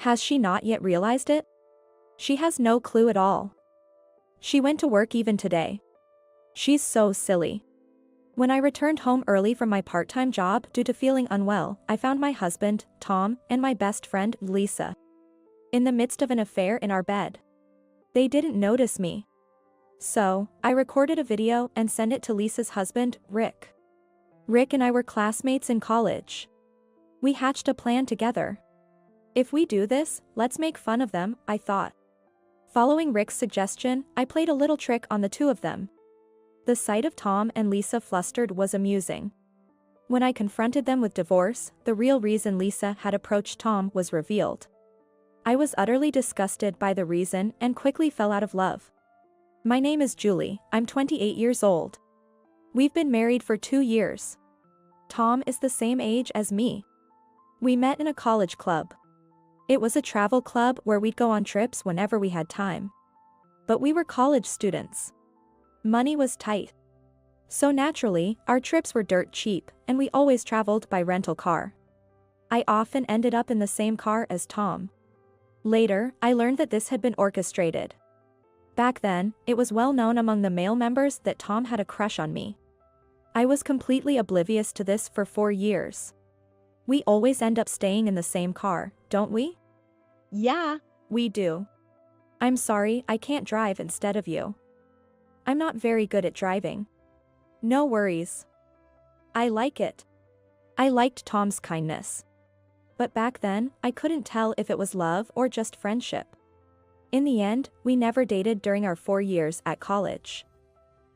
Has she not yet realized it? She has no clue at all. She went to work even today. She's so silly. When I returned home early from my part-time job due to feeling unwell, I found my husband, Tom, and my best friend, Lisa, in the midst of an affair in our bed. They didn't notice me. So, I recorded a video and sent it to Lisa's husband, Rick. Rick and I were classmates in college. We hatched a plan together. If we do this, let's make fun of them, I thought. Following Rick's suggestion, I played a little trick on the two of them. The sight of Tom and Lisa flustered was amusing. When I confronted them with divorce, the real reason Lisa had approached Tom was revealed. I was utterly disgusted by the reason and quickly fell out of love. My name is Julie, I'm 28 years old. We've been married for 2 years. Tom is the same age as me. We met in a college club. It was a travel club where we'd go on trips whenever we had time. But we were college students. Money was tight. So naturally, our trips were dirt cheap, and we always traveled by rental car. I often ended up in the same car as Tom. Later, I learned that this had been orchestrated. Back then, it was well known among the male members that Tom had a crush on me. I was completely oblivious to this for 4 years. We always end up staying in the same car, don't we? Yeah, We do. I'm sorry, I can't drive instead of you. I'm not very good at driving. No worries. I like it. I liked Tom's kindness. But back then, I couldn't tell if it was love or just friendship. In the end, we never dated during our 4 years at college.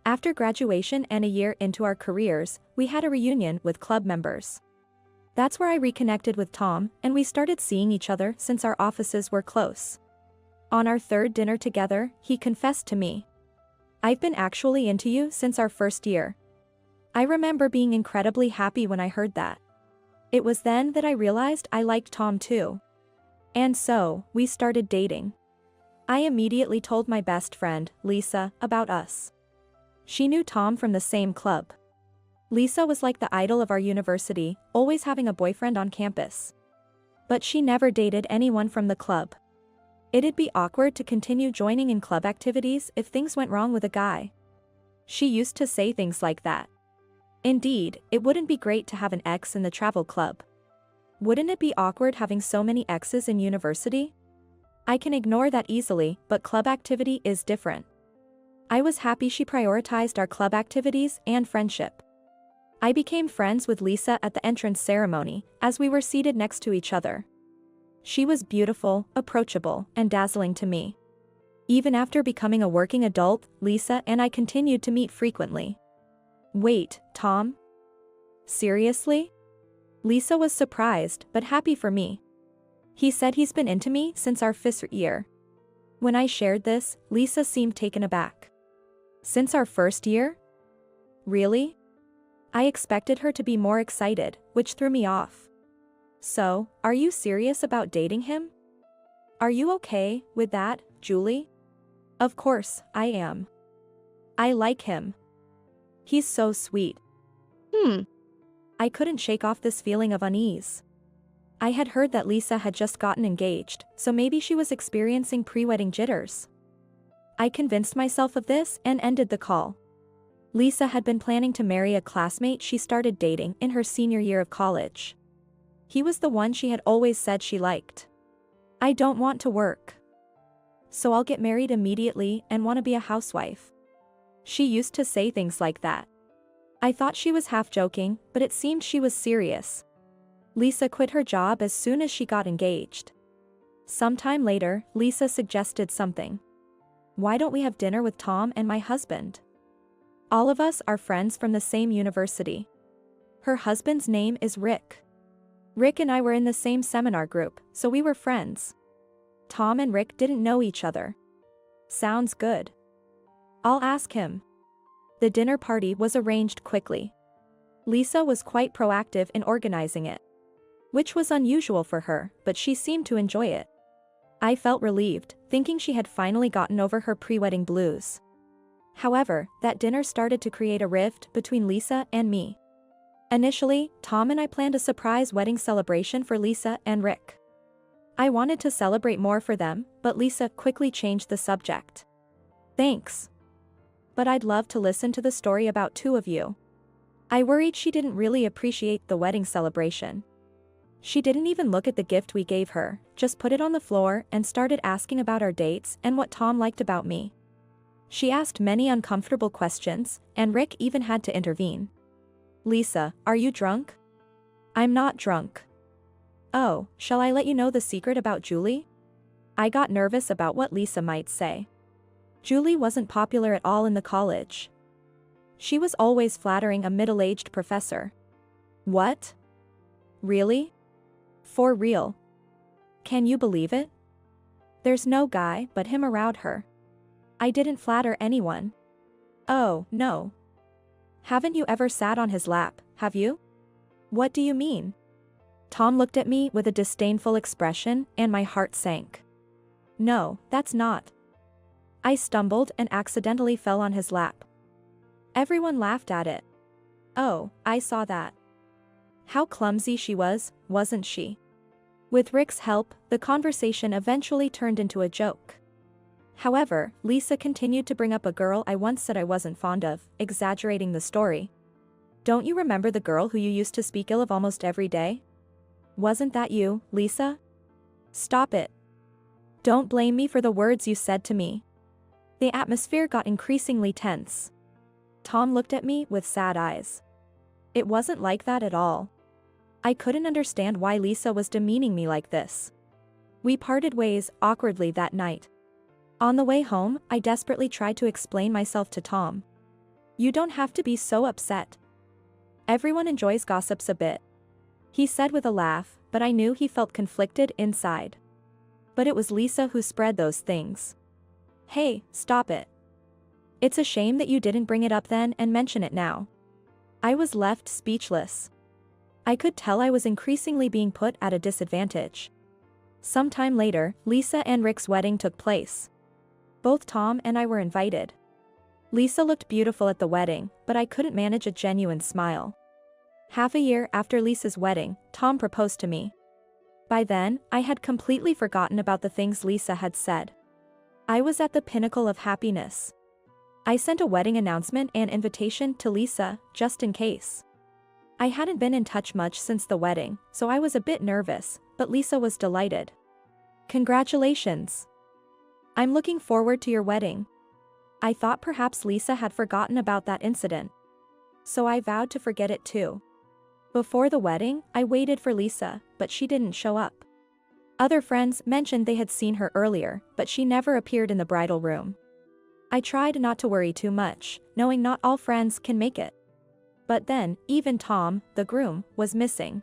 After graduation and a year into our careers, we had a reunion with club members. That's where I reconnected with Tom, and we started seeing each other since our offices were close. On our 3rd dinner together, he confessed to me. I've been actually into you since our 1st year. I remember being incredibly happy when I heard that. It was then that I realized I liked Tom too. And so, we started dating. I immediately told my best friend, Lisa, about us. She knew Tom from the same club. Lisa was like the idol of our university, always having a boyfriend on campus. But she never dated anyone from the club. It'd be awkward to continue joining in club activities if things went wrong with a guy. She used to say things like that. Indeed, it wouldn't be great to have an ex in the travel club. Wouldn't it be awkward having so many exes in university? I can ignore that easily, but club activity is different. I was happy she prioritized our club activities and friendship. I became friends with Lisa at the entrance ceremony, as we were seated next to each other. She was beautiful, approachable, and dazzling to me. Even after becoming a working adult, Lisa and I continued to meet frequently. Wait, Tom? Seriously? Lisa was surprised, but happy for me. He said he's been into me since our 1st year. When I shared this, Lisa seemed taken aback. Since our 1st year? Really? I expected her to be more excited, which threw me off. So, are you serious about dating him? Are you okay with that, Julie? Of course, I am. I like him. He's so sweet. I couldn't shake off this feeling of unease. I had heard that Lisa had just gotten engaged, so maybe she was experiencing pre-wedding jitters. I convinced myself of this and ended the call. Lisa had been planning to marry a classmate she started dating in her senior year of college. He was the one she had always said she liked. I don't want to work. So I'll get married immediately and want to be a housewife. She used to say things like that. I thought she was half joking, but it seemed she was serious. Lisa quit her job as soon as she got engaged. Sometime later, Lisa suggested something. Why don't we have dinner with Tom and my husband? All of us are friends from the same university. Her husband's name is Rick. Rick and I were in the same seminar group, so we were friends. Tom and Rick didn't know each other. Sounds good. I'll ask him. The dinner party was arranged quickly. Lisa was quite proactive in organizing it, which was unusual for her, but she seemed to enjoy it. I felt relieved, thinking she had finally gotten over her pre-wedding blues. However, that dinner started to create a rift between Lisa and me. Initially, Tom and I planned a surprise wedding celebration for Lisa and Rick. I wanted to celebrate more for them, but Lisa quickly changed the subject. Thanks. But I'd love to listen to the story about two of you. I worried she didn't really appreciate the wedding celebration. She didn't even look at the gift we gave her, just put it on the floor and started asking about our dates and what Tom liked about me. She asked many uncomfortable questions, and Rick even had to intervene. Lisa, are you drunk? I'm not drunk. Oh, shall I let you know the secret about Julie? I got nervous about what Lisa might say. Julie wasn't popular at all in the college. She was always flattering a middle-aged professor. What? Really? For real? Can you believe it? There's no guy but him around her. I didn't flatter anyone. Oh, no. Haven't you ever sat on his lap, have you? What do you mean? Tom looked at me with a disdainful expression and my heart sank. No, that's not. I stumbled and accidentally fell on his lap. Everyone laughed at it. Oh, I saw that. How clumsy she was, wasn't she? With Rick's help, the conversation eventually turned into a joke. However, Lisa continued to bring up a girl I once said I wasn't fond of, exaggerating the story. Don't you remember the girl who you used to speak ill of almost every day? Wasn't that you, Lisa? Stop it. Don't blame me for the words you said to me. The atmosphere got increasingly tense. Tom looked at me with sad eyes. It wasn't like that at all. I couldn't understand why Lisa was demeaning me like this. We parted ways awkwardly that night. On the way home, I desperately tried to explain myself to Tom. You don't have to be so upset. Everyone enjoys gossips a bit. He said with a laugh, but I knew he felt conflicted inside. But it was Lisa who spread those things. Hey, stop it. It's a shame that you didn't bring it up then and mention it now. I was left speechless. I could tell I was increasingly being put at a disadvantage. Sometime later, Lisa and Rick's wedding took place. Both Tom and I were invited. Lisa looked beautiful at the wedding, but I couldn't manage a genuine smile. Half a year after Lisa's wedding, Tom proposed to me. By then, I had completely forgotten about the things Lisa had said. I was at the pinnacle of happiness. I sent a wedding announcement and invitation to Lisa, just in case. I hadn't been in touch much since the wedding, so I was a bit nervous, but Lisa was delighted. Congratulations! I'm looking forward to your wedding. I thought perhaps Lisa had forgotten about that incident. So I vowed to forget it too. Before the wedding, I waited for Lisa, but she didn't show up. Other friends mentioned they had seen her earlier, but she never appeared in the bridal room. I tried not to worry too much, knowing not all friends can make it. But then, even Tom, the groom, was missing.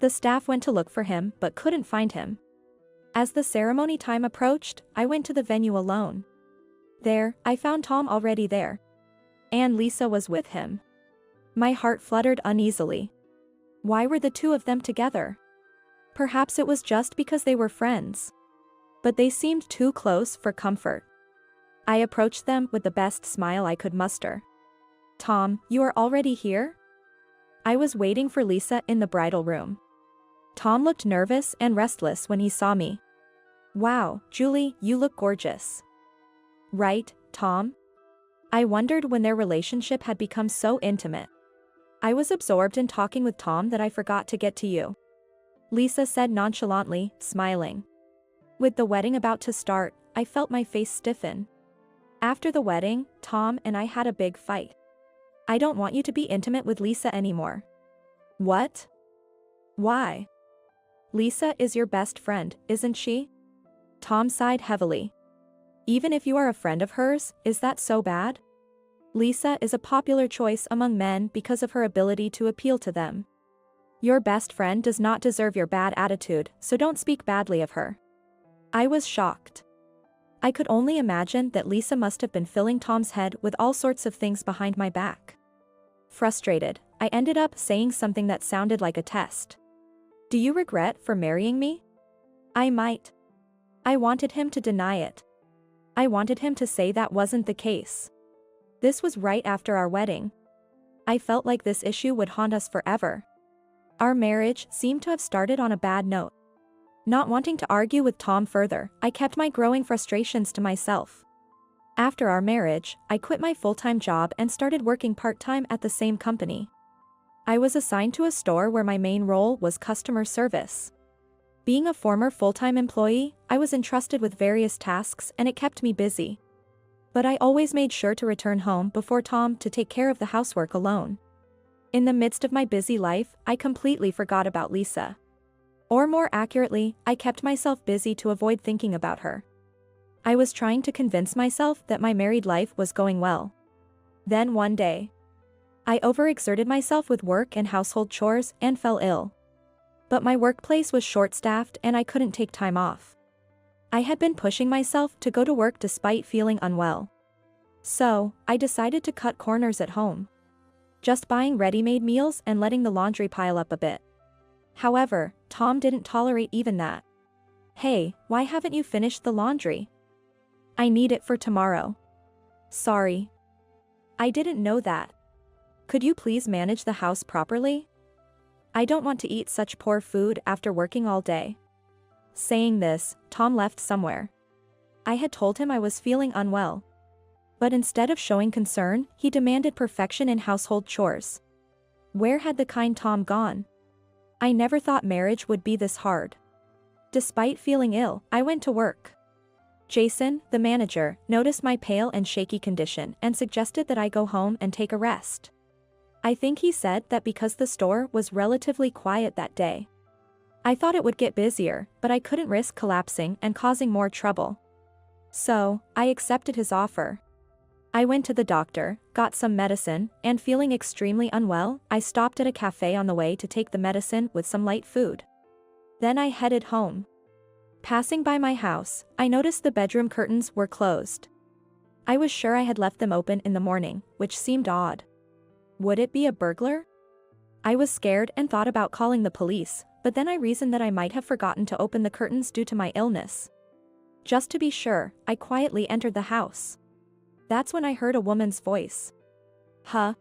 The staff went to look for him but couldn't find him. As the ceremony time approached, I went to the venue alone. There, I found Tom already there. And Lisa was with him. My heart fluttered uneasily. Why were the two of them together? Perhaps it was just because they were friends. But they seemed too close for comfort. I approached them with the best smile I could muster. Tom, you are already here? I was waiting for Lisa in the bridal room. Tom looked nervous and restless when he saw me. Wow, Julie, you look gorgeous. Right, Tom? I wondered when their relationship had become so intimate. I was absorbed in talking with Tom that I forgot to get to you. Lisa said nonchalantly, smiling. With the wedding about to start, I felt my face stiffen. After the wedding, Tom and I had a big fight. I don't want you to be intimate with Lisa anymore. What? Why? Lisa is your best friend, isn't she? Tom sighed heavily. Even if you are a friend of hers, is that so bad? Lisa is a popular choice among men because of her ability to appeal to them. Your best friend does not deserve your bad attitude, so don't speak badly of her. I was shocked. I could only imagine that Lisa must have been filling Tom's head with all sorts of things behind my back. Frustrated, I ended up saying something that sounded like a test. Do you regret for marrying me? I might. I wanted him to deny it. I wanted him to say that wasn't the case. This was right after our wedding. I felt like this issue would haunt us forever. Our marriage seemed to have started on a bad note. Not wanting to argue with Tom further, I kept my growing frustrations to myself. After our marriage, I quit my full-time job and started working part-time at the same company. I was assigned to a store where my main role was customer service. Being a former full-time employee, I was entrusted with various tasks and it kept me busy. But I always made sure to return home before Tom to take care of the housework alone. In the midst of my busy life, I completely forgot about Lisa. Or more accurately, I kept myself busy to avoid thinking about her. I was trying to convince myself that my married life was going well. Then one day, I overexerted myself with work and household chores and fell ill. But my workplace was short-staffed and I couldn't take time off. I had been pushing myself to go to work despite feeling unwell. So, I decided to cut corners at home. Just buying ready-made meals and letting the laundry pile up a bit. However, Tom didn't tolerate even that. "Hey, why haven't you finished the laundry? I need it for tomorrow." "Sorry. I didn't know that. Could you please manage the house properly? I don't want to eat such poor food after working all day." Saying this, Tom left somewhere. I had told him I was feeling unwell. But instead of showing concern, he demanded perfection in household chores. Where had the kind Tom gone? I never thought marriage would be this hard. Despite feeling ill, I went to work. Jason, the manager, noticed my pale and shaky condition and suggested that I go home and take a rest. I think he said that because the store was relatively quiet that day. I thought it would get busier, but I couldn't risk collapsing and causing more trouble. So, I accepted his offer. I went to the doctor, got some medicine, and feeling extremely unwell, I stopped at a cafe on the way to take the medicine with some light food. Then I headed home. Passing by my house, I noticed the bedroom curtains were closed. I was sure I had left them open in the morning, which seemed odd. Would it be a burglar? I was scared and thought about calling the police, but then I reasoned that I might have forgotten to open the curtains due to my illness. Just to be sure, I quietly entered the house. That's when I heard a woman's voice. Huh?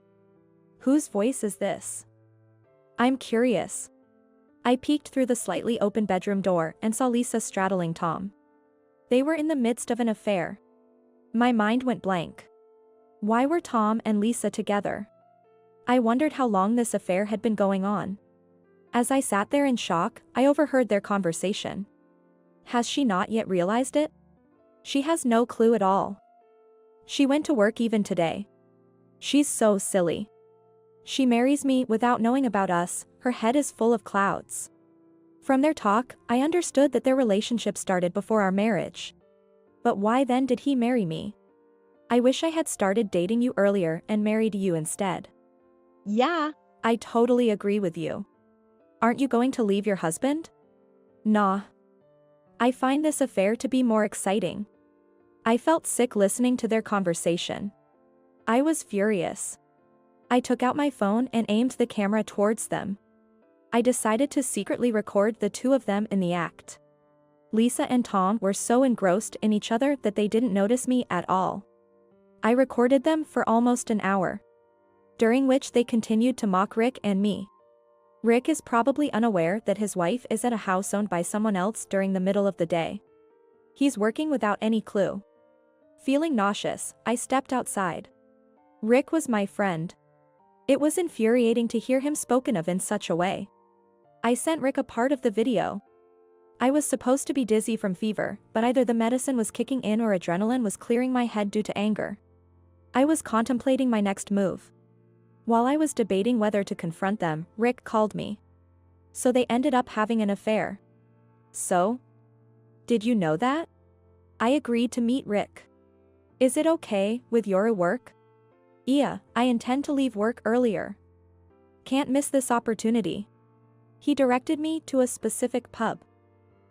Whose voice is this? I'm curious. I peeked through the slightly open bedroom door and saw Lisa straddling Tom. They were in the midst of an affair. My mind went blank. Why were Tom and Lisa together? I wondered how long this affair had been going on. As I sat there in shock, I overheard their conversation. Has she not yet realized it? She has no clue at all. She went to work even today. She's so silly. She marries me without knowing about us, her head is full of clouds. From their talk, I understood that their relationship started before our marriage. But why then did he marry me? I wish I had started dating you earlier and married you instead. Yeah, I totally agree with you. Aren't you going to leave your husband? Nah. I find this affair to be more exciting. I felt sick listening to their conversation. I was furious. I took out my phone and aimed the camera towards them. I decided to secretly record the two of them in the act. Lisa and Tom were so engrossed in each other that they didn't notice me at all. I recorded them for almost an hour, during which they continued to mock Rick and me. Rick is probably unaware that his wife is at a house owned by someone else during the middle of the day. He's working without any clue. Feeling nauseous, I stepped outside. Rick was my friend. It was infuriating to hear him spoken of in such a way. I sent Rick a part of the video. I was supposed to be dizzy from fever, but either the medicine was kicking in or adrenaline was clearing my head due to anger. I was contemplating my next move. While I was debating whether to confront them, Rick called me. So they ended up having an affair. So? Did you know that? I agreed to meet Rick. Is it okay with your work? Yeah, I intend to leave work earlier. Can't miss this opportunity. He directed me to a specific pub,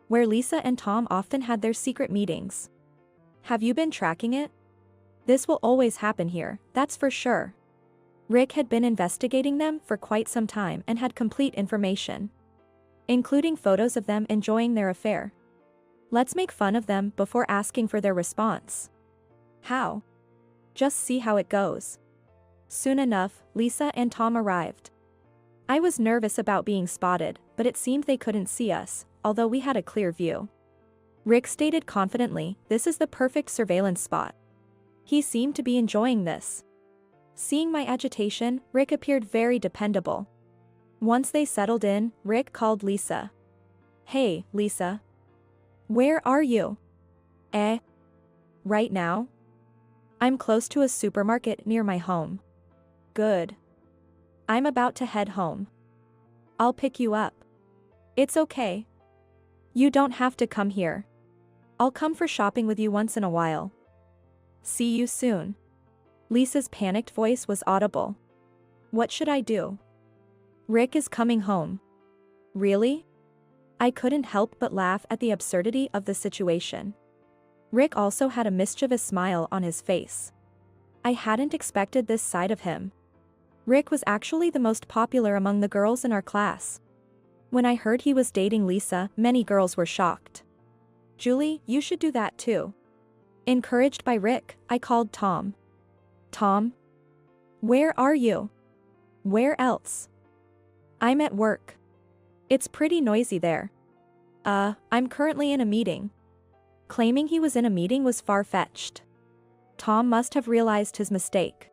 where Lisa and Tom often had their secret meetings. Have you been tracking it? This will always happen here, that's for sure. Rick had been investigating them for quite some time and had complete information, including photos of them enjoying their affair. Let's make fun of them before asking for their response. How? Just see how it goes. Soon enough, Lisa and Tom arrived. I was nervous about being spotted, but it seemed they couldn't see us, although we had a clear view. Rick stated confidently, "This is the perfect surveillance spot." He seemed to be enjoying this. Seeing my agitation, Rick appeared very dependable. Once they settled in, Rick called Lisa. "Hey, Lisa. Where are you?" Right now? "I'm close to a supermarket near my home." "Good. I'm about to head home. I'll pick you up." "It's okay. You don't have to come here. I'll come for shopping with you once in a while." "See you soon." Lisa's panicked voice was audible. "What should I do?" "Rick is coming home." "Really?" I couldn't help but laugh at the absurdity of the situation. Rick also had a mischievous smile on his face. I hadn't expected this side of him. Rick was actually the most popular among the girls in our class. When I heard he was dating Lisa, many girls were shocked. "Julie, you should do that too." Encouraged by Rick, I called Tom. "Tom? Where are you?" "Where else?" "I'm at work. It's pretty noisy there." I'm currently in a meeting." Claiming he was in a meeting was far-fetched. Tom must have realized his mistake.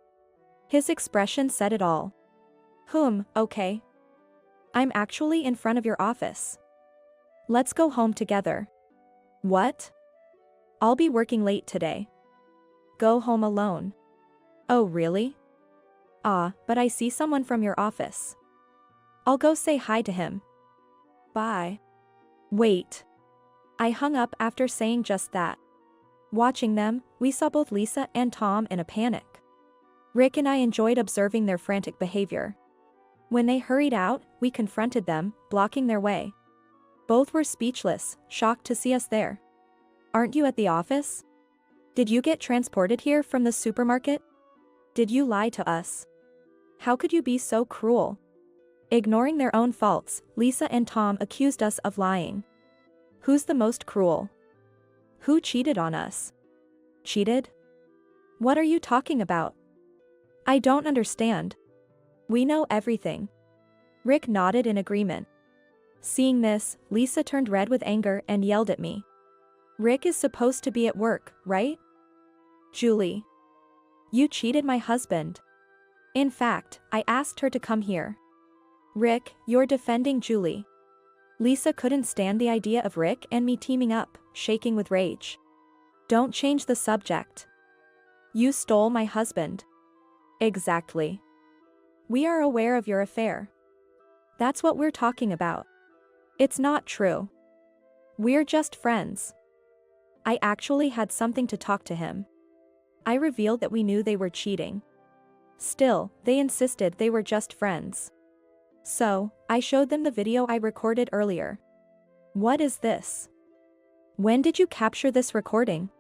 His expression said it all. Okay. I'm actually in front of your office. Let's go home together." "What?" "I'll be working late today." "Go home alone." "Oh really?" But I see someone from your office. I'll go say hi to him." "Bye." Wait. I hung up after saying just that. Watching them, we saw both Lisa and Tom in a panic. Rick and I enjoyed observing their frantic behavior. When they hurried out, we confronted them, blocking their way. Both were speechless, shocked to see us there. "Aren't you at the office? Did you get transported here from the supermarket? Did you lie to us? How could you be so cruel?" Ignoring their own faults, Lisa and Tom accused us of lying. Who's the most cruel? Who cheated on us? Cheated? What are you talking about? I don't understand. We know everything. Rick nodded in agreement. Seeing this, Lisa turned red with anger and yelled at me. "Rick is supposed to be at work, right? Julie. You cheated my husband. In fact, I asked her to come here." "Rick, you're defending Julie." Lisa couldn't stand the idea of Rick and me teaming up, shaking with rage. "Don't change the subject. You stole my husband." "Exactly. We are aware of your affair. That's what we're talking about." "It's not true. We're just friends." I actually had something to talk to him. I revealed that we knew they were cheating. Still, they insisted they were just friends. So, I showed them the video I recorded earlier. "What is this? When did you capture this recording?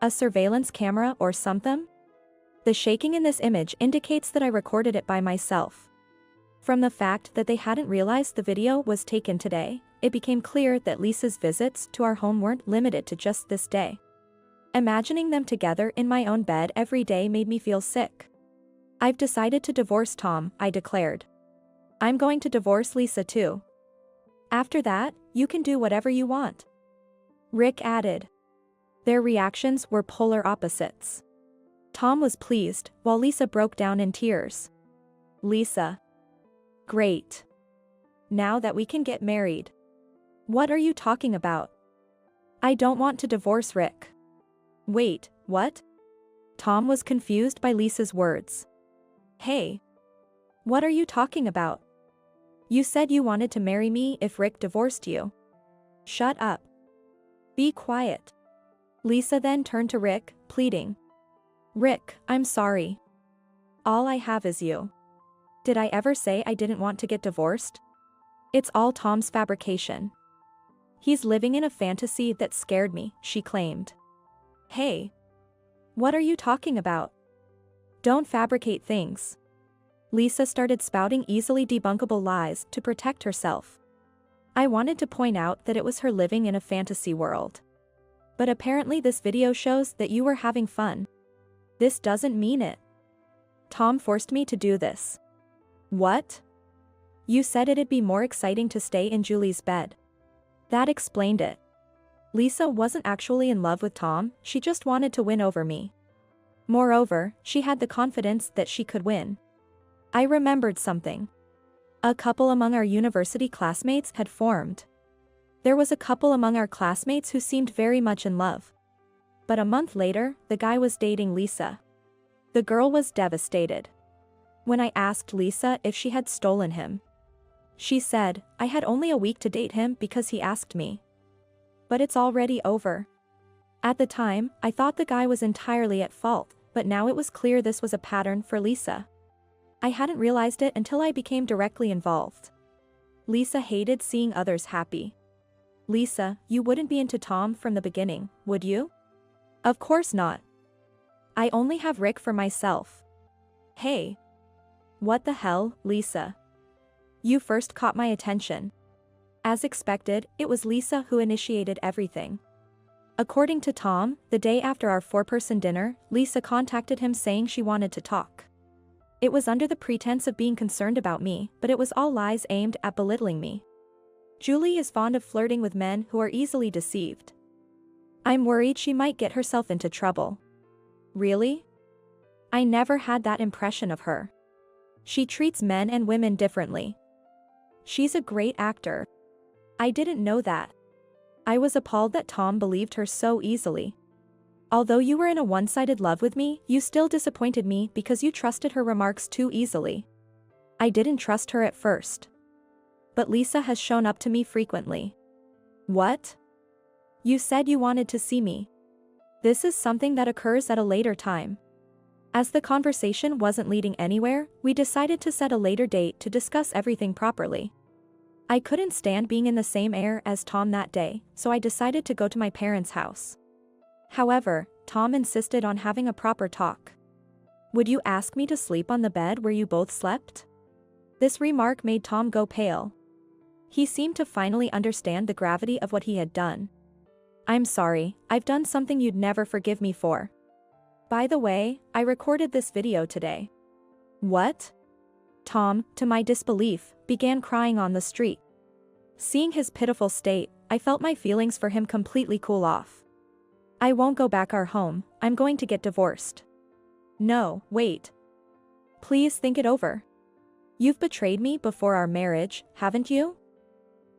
A surveillance camera or something?" The shaking in this image indicates that I recorded it by myself. From the fact that they hadn't realized the video was taken today, it became clear that Lisa's visits to our home weren't limited to just this day. Imagining them together in my own bed every day made me feel sick. "I've decided to divorce Tom," I declared. "I'm going to divorce Lisa too. After that, you can do whatever you want," Rick added. Their reactions were polar opposites. Tom was pleased, while Lisa broke down in tears. "Lisa. Great. Now that we can get married." "What are you talking about? I don't want to divorce Rick." "Wait, what?" Tom was confused by Lisa's words. "Hey. What are you talking about? You said you wanted to marry me if Rick divorced you." "Shut up. Be quiet." Lisa then turned to Rick, pleading. "Rick, I'm sorry. All I have is you. Did I ever say I didn't want to get divorced? It's all Tom's fabrication. He's living in a fantasy that scared me," she claimed. "Hey. What are you talking about? Don't fabricate things." Lisa started spouting easily debunkable lies to protect herself. I wanted to point out that it was her living in a fantasy world. "But apparently this video shows that you were having fun. This doesn't mean it. Tom forced me to do this." "What? You said it'd be more exciting to stay in Julie's bed." That explained it. Lisa wasn't actually in love with Tom, she just wanted to win over me. Moreover, she had the confidence that she could win. I remembered something. A couple among our university classmates had formed. There was a couple among our classmates who seemed very much in love. But a month later, the guy was dating Lisa. The girl was devastated. When I asked Lisa if she had stolen him, she said, I had only a week to date him because he asked me. But it's already over. At the time, I thought the guy was entirely at fault, but now it was clear this was a pattern for Lisa. I hadn't realized it until I became directly involved. Lisa hated seeing others happy. Lisa, you wouldn't be into Tom from the beginning, would you? Of course not. I only have Rick for myself. Hey. What the hell, Lisa? You first caught my attention. As expected, it was Lisa who initiated everything. According to Tom, the day after our four-person dinner, Lisa contacted him saying she wanted to talk. It was under the pretense of being concerned about me, but it was all lies aimed at belittling me. Julie is fond of flirting with men who are easily deceived. I'm worried she might get herself into trouble. Really? I never had that impression of her. She treats men and women differently. She's a great actor. I didn't know that. I was appalled that Tom believed her so easily. Although you were in a one-sided love with me, you still disappointed me because you trusted her remarks too easily. I didn't trust her at first. But Lisa has shown up to me frequently. What? You said you wanted to see me. This is something that occurs at a later time. As the conversation wasn't leading anywhere, we decided to set a later date to discuss everything properly. I couldn't stand being in the same air as Tom that day, so I decided to go to my parents' house. However, Tom insisted on having a proper talk. Would you ask me to sleep on the bed where you both slept? This remark made Tom go pale. He seemed to finally understand the gravity of what he had done. I'm sorry, I've done something you'd never forgive me for. By the way, I recorded this video today. What? Tom, to my disbelief, began crying on the street. Seeing his pitiful state, I felt my feelings for him completely cool off. I won't go back our home, I'm going to get divorced. No, wait. Please think it over. You've betrayed me before our marriage, haven't you?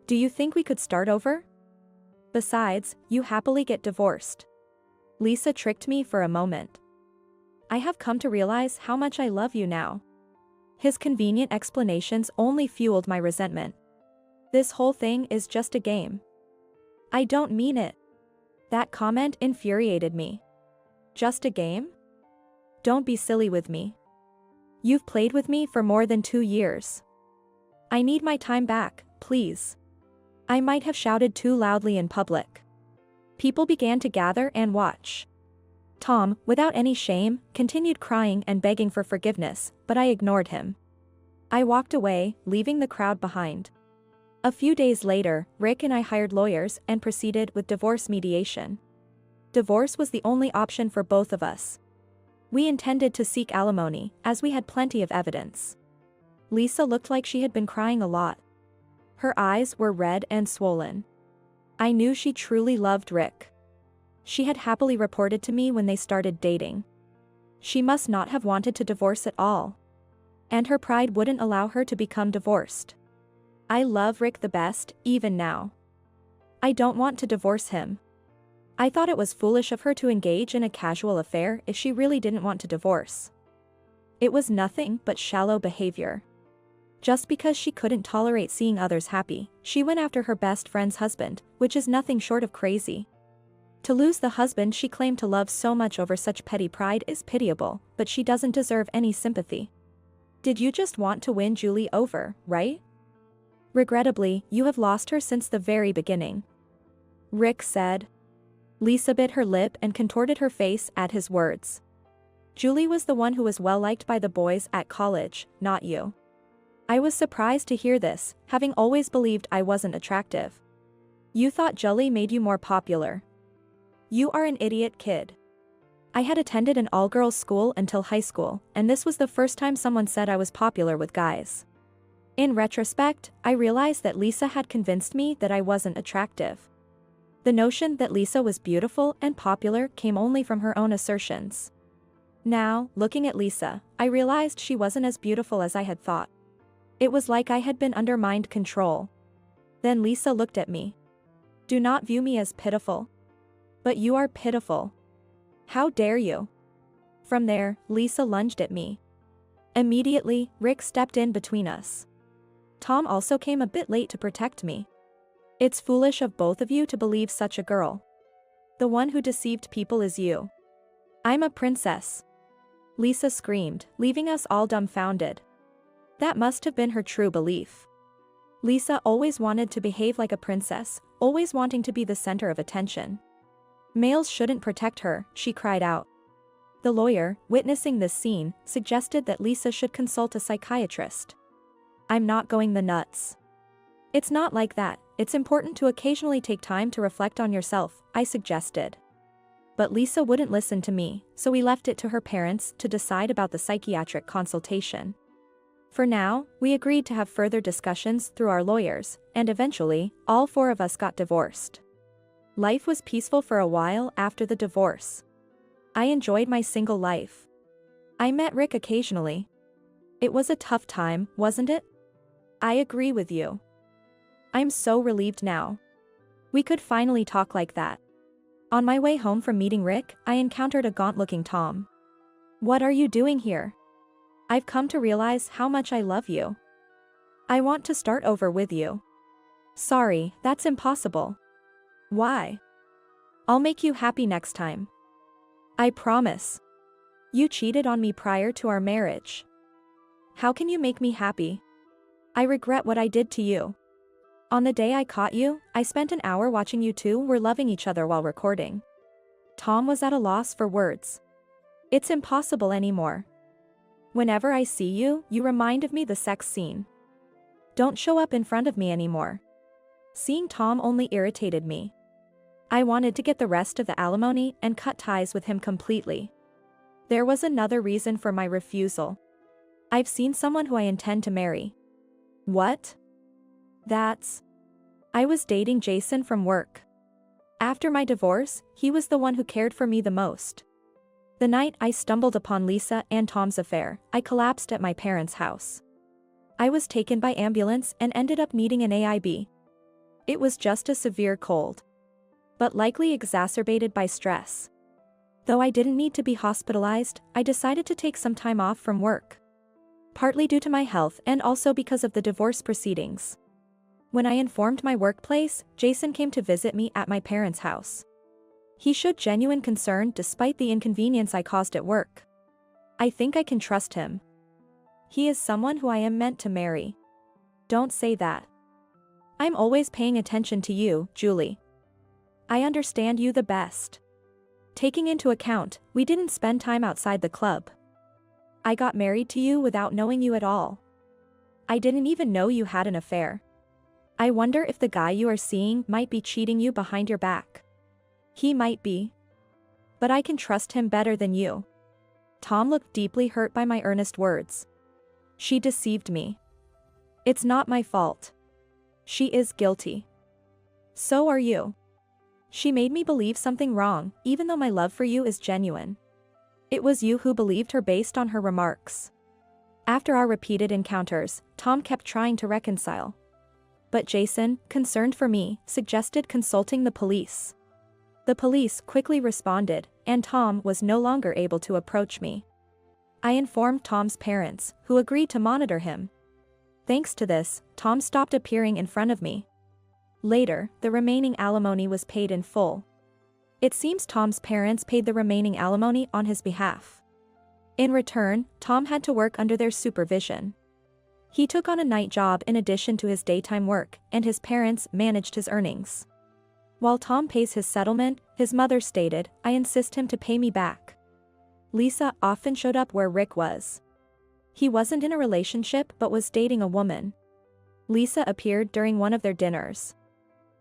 Do you think we could start over? Besides, you happily get divorced. Lisa tricked me for a moment. I have come to realize how much I love you now. His convenient explanations only fueled my resentment. This whole thing is just a game. I don't mean it. That comment infuriated me. Just a game? Don't be silly with me. You've played with me for more than 2 years. I need my time back, please. I might have shouted too loudly in public. People began to gather and watch. Tom, without any shame, continued crying and begging for forgiveness, but I ignored him. I walked away, leaving the crowd behind. A few days later, Rick and I hired lawyers and proceeded with divorce mediation. Divorce was the only option for both of us. We intended to seek alimony, as we had plenty of evidence. Lisa looked like she had been crying a lot. Her eyes were red and swollen. I knew she truly loved Rick. She had happily reported to me when they started dating. She must not have wanted to divorce at all. And her pride wouldn't allow her to become divorced. I love Rick the best, even now. I don't want to divorce him. I thought it was foolish of her to engage in a casual affair if she really didn't want to divorce. It was nothing but shallow behavior. Just because she couldn't tolerate seeing others happy, she went after her best friend's husband, which is nothing short of crazy. To lose the husband she claimed to love so much over such petty pride is pitiable, but she doesn't deserve any sympathy. Did you just want to win Julie over, right? Regrettably, you have lost her since the very beginning. Rick said. Lisa bit her lip and contorted her face at his words. Julie was the one who was well liked by the boys at college, not you. I was surprised to hear this, having always believed I wasn't attractive. You thought Julie made you more popular. You are an idiot kid. I had attended an all-girls school until high school, and this was the first time someone said I was popular with guys. In retrospect, I realized that Lisa had convinced me that I wasn't attractive. The notion that Lisa was beautiful and popular came only from her own assertions. Now, looking at Lisa, I realized she wasn't as beautiful as I had thought. It was like I had been under mind control. Then Lisa looked at me. Do not view me as pitiful. But you are pitiful. How dare you? From there, Lisa lunged at me. Immediately, Rick stepped in between us. Tom also came a bit late to protect me. It's foolish of both of you to believe such a girl. The one who deceived people is you. I'm a princess. Lisa screamed, leaving us all dumbfounded. That must have been her true belief. Lisa always wanted to behave like a princess, always wanting to be the center of attention. Males shouldn't protect her, she cried out. The lawyer, witnessing this scene, suggested that Lisa should consult a psychiatrist. I'm not going the nuts. It's not like that, it's important to occasionally take time to reflect on yourself, I suggested. But Lisa wouldn't listen to me, so we left it to her parents to decide about the psychiatric consultation. For now, we agreed to have further discussions through our lawyers, and eventually, all four of us got divorced. Life was peaceful for a while after the divorce. I enjoyed my single life. I met Rick occasionally. It was a tough time, wasn't it? I agree with you. I'm so relieved now. We could finally talk like that. On my way home from meeting Rick, I encountered a gaunt-looking Tom. What are you doing here? I've come to realize how much I love you. I want to start over with you. Sorry, that's impossible. Why? I'll make you happy next time. I promise. You cheated on me prior to our marriage. How can you make me happy? I regret what I did to you. On the day I caught you, I spent an hour watching you two were loving each other while recording. Tom was at a loss for words. It's impossible anymore. Whenever I see you, you remind of me the sex scene. Don't show up in front of me anymore. Seeing Tom only irritated me. I wanted to get the rest of the alimony and cut ties with him completely. There was another reason for my refusal. I've seen someone who I intend to marry. What? I was dating Jason from work. After my divorce, he was the one who cared for me the most. The night I stumbled upon Lisa and Tom's affair, I collapsed at my parents' house. I was taken by ambulance and ended up needing an AIB. It was just a severe cold, but likely exacerbated by stress. Though I didn't need to be hospitalized, I decided to take some time off from work. Partly due to my health and also because of the divorce proceedings. When I informed my workplace, Jason came to visit me at my parents' house. He showed genuine concern despite the inconvenience I caused at work. I think I can trust him. He is someone who I am meant to marry. Don't say that. I'm always paying attention to you, Julie. I understand you the best. Taking into account, we didn't spend time outside the club. I got married to you without knowing you at all. I didn't even know you had an affair. I wonder if the guy you are seeing might be cheating you behind your back. He might be. But I can trust him better than you. Tom looked deeply hurt by my earnest words. She deceived me. It's not my fault. She is guilty. So are you. She made me believe something wrong, even though my love for you is genuine. It was you who believed her based on her remarks. After our repeated encounters, Tom kept trying to reconcile. But Jason, concerned for me, suggested consulting the police. The police quickly responded, and Tom was no longer able to approach me. I informed Tom's parents, who agreed to monitor him. Thanks to this, Tom stopped appearing in front of me. Later, the remaining alimony was paid in full. It seems Tom's parents paid the remaining alimony on his behalf. In return, Tom had to work under their supervision. He took on a night job in addition to his daytime work, and his parents managed his earnings. While Tom pays his settlement, his mother stated, I insist him to pay me back. Lisa often showed up where Rick was. He wasn't in a relationship but was dating a woman. Lisa appeared during one of their dinners.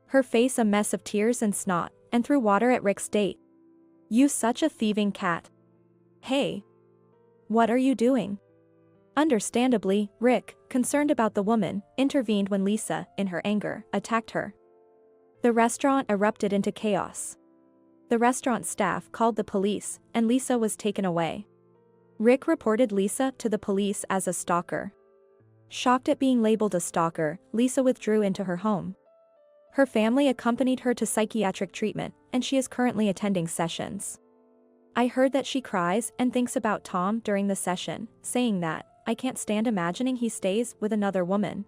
Her face a mess of tears and snot, and threw water at Rick's date. You such a thieving cat. Hey. What are you doing? Understandably, Rick, concerned about the woman, intervened when Lisa, in her anger, attacked her. The restaurant erupted into chaos. The restaurant staff called the police, and Lisa was taken away. Rick reported Lisa to the police as a stalker. Shocked at being labeled a stalker, Lisa withdrew into her home. Her family accompanied her to psychiatric treatment, and she is currently attending sessions. I heard that she cries and thinks about Tom during the session, saying that, "I can't stand imagining he stays with another woman."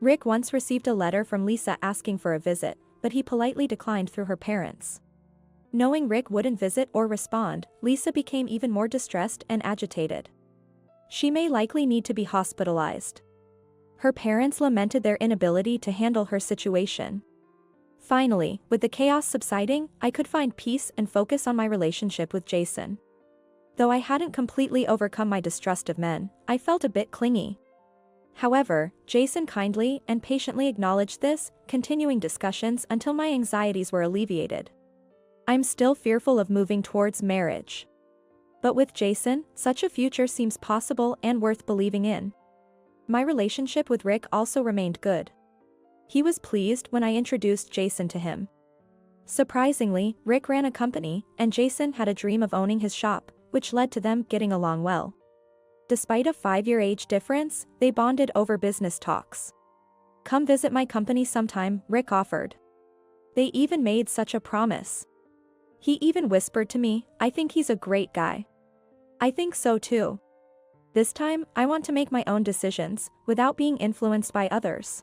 Rick once received a letter from Lisa asking for a visit, but he politely declined through her parents. Knowing Rick wouldn't visit or respond, Lisa became even more distressed and agitated. She may likely need to be hospitalized. Her parents lamented their inability to handle her situation. Finally, with the chaos subsiding, I could find peace and focus on my relationship with Jason. Though I hadn't completely overcome my distrust of men, I felt a bit clingy. However, Jason kindly and patiently acknowledged this, continuing discussions until my anxieties were alleviated. I'm still fearful of moving towards marriage. But with Jason, such a future seems possible and worth believing in. My relationship with Rick also remained good. He was pleased when I introduced Jason to him. Surprisingly, Rick ran a company, and Jason had a dream of owning his shop, which led to them getting along well. Despite a 5-year age difference, they bonded over business talks. "Come visit my company sometime," Rick offered. They even made such a promise. He even whispered to me, "I think he's a great guy." I think so too. This time, I want to make my own decisions, without being influenced by others.